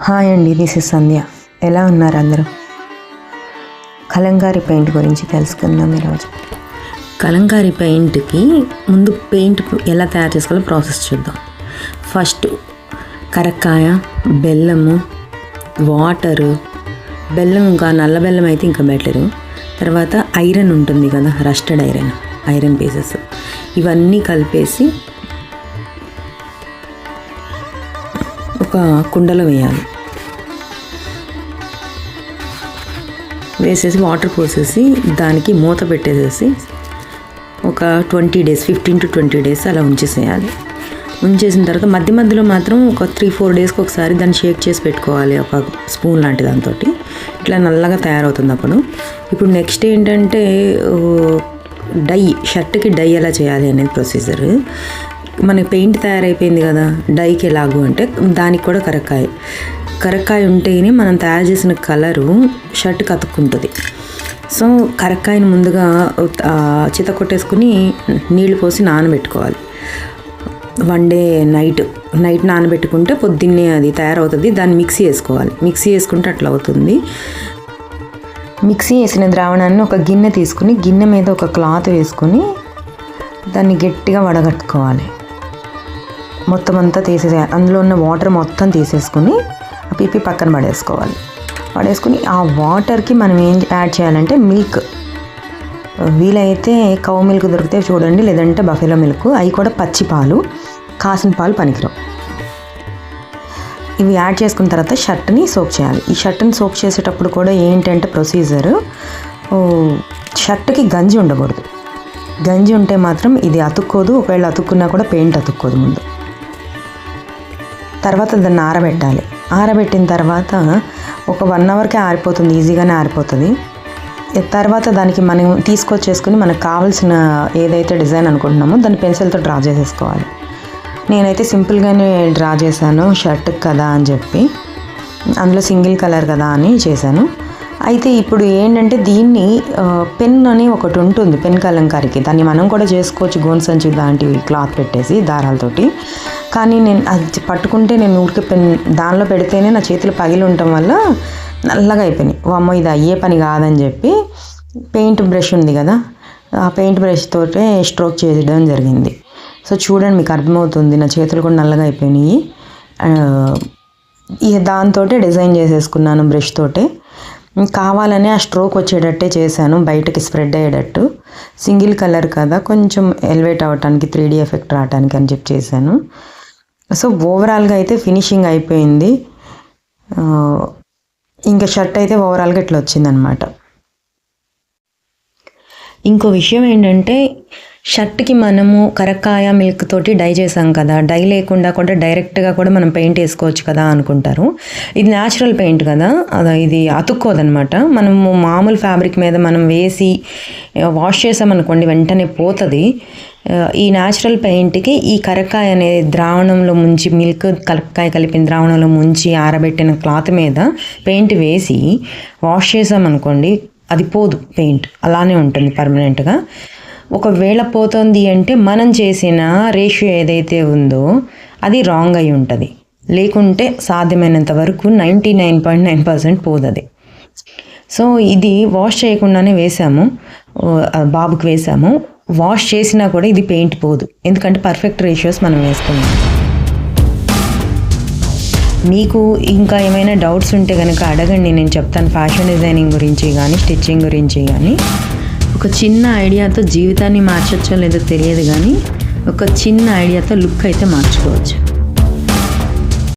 Hi అండి, this is సంధ్య. ఎలా ఉన్నారు అందరూ? కలంకారీ పెయింట్ గురించి తెలుసుకుందాం ఈరోజు. కలంకారీ పెయింట్కి ముందు పెయింట్ ఎలా తయారు చేసుకోవాలో ప్రాసెస్ చూద్దాం. ఫస్ట్ కరక్కాయ, బెల్లము, వాటరు, బెల్లం ఇంకా నల్ల బెల్లం అయితే ఇంకా బెటరు. తర్వాత ఐరన్ ఉంటుంది కదా, రస్టెడ్ ఐరన్ పీసెస్, ఇవన్నీ కలిపేసి ఒక కుండలో వేయాలి. వేసేసి వాటర్ పోసేసి దానికి మూత పెట్టేసేసి ఒక 20 days 15 to 20 days అలా ఉంచేసేయాలి. ఉంచేసిన తర్వాత మధ్య మధ్యలో మాత్రం ఒక 3-4 daysకి ఒకసారి దాన్ని షేక్ చేసి పెట్టుకోవాలి, ఒక స్పూన్ లాంటి దాంతో. ఇట్లా నల్లగా తయారవుతుంది అప్పుడు. ఇప్పుడు నెక్స్ట్ ఏంటంటే డై, షర్ట్కి డై ఎలా చేయాలి అనేది ప్రొసీజర్. మనకి పెయింట్ తయారైపోయింది కదా, డైకి ఎలాగూ అంటే దానికి కూడా కరక్కాయ ఉంటేనే మనం తయారు చేసిన కలరు షర్ట్కి అతుక్కుంటుంది. సో కరక్కాయని ముందుగా చిత కొట్టేసుకుని నీళ్లు పోసి నానబెట్టుకోవాలి. 1 day నైట్ నానబెట్టుకుంటే పొద్దున్నే అది తయారవుతుంది. దాన్ని మిక్సీ వేసుకోవాలి. మిక్సీ వేసుకుంటే అట్లా అవుతుంది. మిక్సీ వేసిన ద్రావణాన్ని ఒక గిన్నె తీసుకుని గిన్నె మీద ఒక క్లాత్ వేసుకొని దాన్ని గట్టిగా వడగట్టుకోవాలి. మొత్తం అంతా తీసేసేయాలి. అందులో ఉన్న వాటర్ మొత్తం తీసేసుకుని ఆ పిప్పి పక్కన పడేసుకుని ఆ వాటర్కి మనం ఏం యాడ్ చేయాలంటే మిల్క్, వీలైతే కౌ మిల్క్ దొరికితే చూడండి, లేదంటే బఫెలో మిల్క్, అవి కూడా పచ్చి పాలు, కాసిన పాలు పనికిరావు. ఇవి యాడ్ చేసుకున్న తర్వాత షర్ట్ని సోప్ చేయాలి. ఈ షర్ట్ని సోప్ చేసేటప్పుడు కూడా ఏంటంటే ప్రొసీజర్, షర్ట్కి గంజి ఉండకూడదు. గంజి ఉంటే మాత్రం ఇది అతుక్కోదు. ఒకవేళ అతుక్కున్నా కూడా పెయింట్ అతుక్కోదు ముందు. తర్వాత దాన్ని ఆరబెట్టాలి. ఆరబెట్టిన తర్వాత ఒక 1 hourకే ఆరిపోతుంది, ఈజీగానే ఆరిపోతుంది. తర్వాత దానికి మనం తీసుకొచ్చేసుకుని మనకు కావాల్సిన ఏదైతే డిజైన్ అనుకుంటున్నామో దాన్ని పెన్సిల్తో డ్రా చేసేసుకోవాలి. నేనైతే సింపుల్గానే డ్రా చేశాను, షర్ట్కి కదా అని చెప్పి, అందులో సింగిల్ కలర్ కదా అని చేశాను. అయితే ఇప్పుడు ఏంటంటే దీన్ని పెన్ అని ఒకటి ఉంటుంది, పెన్ కలంకారీకి. దాన్ని మనం కూడా చేసుకోవచ్చు, గోన్ సంచి లాంటివి క్లాత్ పెట్టేసి దారాలతోటి. కానీ నేను అది పట్టుకుంటే నేను ఊరికే పెన్ దానిలో పెడితేనే నా చేతులు పగిలి ఉండటం వల్ల నల్లగా అయిపోయినాయి. అమ్మో ఇది అయ్యే పని కాదని చెప్పి పెయింట్ బ్రష్ ఉంది కదా, ఆ పెయింట్ బ్రష్ తోటే స్ట్రోక్ చేయడం జరిగింది. సో చూడండి, మీకు అర్థమవుతుంది, నా చేతులు కూడా నల్లగా అయిపోయినాయి. దాంతో డిజైన్ చేసేసుకున్నాను బ్రష్ తోటే. కావాలని ఆ స్ట్రోక్ వచ్చేటట్టే చేశాను, బయటకి స్ప్రెడ్ అయ్యేటట్టు. సింగిల్ కలర్ కదా, కొంచెం ఎలివేట్ అవ్వటానికి, 3D ఎఫెక్ట్ రావడానికి అని చెప్పి చేశాను. సో ఓవరాల్గా అయితే ఫినిషింగ్ అయిపోయింది. ఇంకా షర్ట్ అయితే ఓవరాల్గా ఇట్లా వచ్చిందనమాట. ఇంకో విషయం ఏంటంటే, షర్ట్కి మనము కరక్కాయ మిల్క్ తోటి డై చేసాం కదా, డై లేకుండా కూడా డైరెక్ట్గా కూడా మనం పెయింట్ వేసుకోవచ్చు కదా అనుకుంటారు. ఇది న్యాచురల్ పెయింట్ కదా, ఇది అతుక్కోదనమాట. మనము మామూలు ఫ్యాబ్రిక్ మీద మనం వేసి వాష్ చేసామనుకోండి వెంటనే పోతుంది. ఈ న్యాచురల్ పెయింట్కి ఈ కరక్కాయ అనే ద్రావణంలో ముంచి, మిల్క్ కరక్కాయ కలిపిన ద్రావణంలో ముంచి ఆరబెట్టిన క్లాత్ మీద పెయింట్ వేసి వాష్ చేసామనుకోండి అది పోదు, పెయింట్ అలానే ఉంటుంది పర్మనెంట్గా. ఒకవేళ పోతుంది అంటే మనం చేసిన రేషియో ఏదైతే ఉందో అది రాంగ్ అయి ఉంటుంది. లేకుంటే సాధ్యమైనంత వరకు 99.9% పోతుంది. సో ఇది వాష్ చేయకుండానే వేసాము, బాబుకి వేసాము. వాష్ చేసినా కూడా ఇది పెయింట్ పోదు, ఎందుకంటే పర్ఫెక్ట్ రేషియోస్ మనం వేసుకున్నాం. మీకు ఇంకా ఏమైనా డౌట్స్ ఉంటే కనుక అడగండి, నేను చెప్తాను. ఫ్యాషన్ డిజైనింగ్ గురించి కానీ, స్టిచ్చింగ్ గురించి కానీ. ఒక చిన్న ఐడియాతో జీవితాన్ని మార్చొచ్చో లేదో తెలియదు కానీ ఒక చిన్న ఐడియాతో లుక్ అయితే మార్చుకోవచ్చు.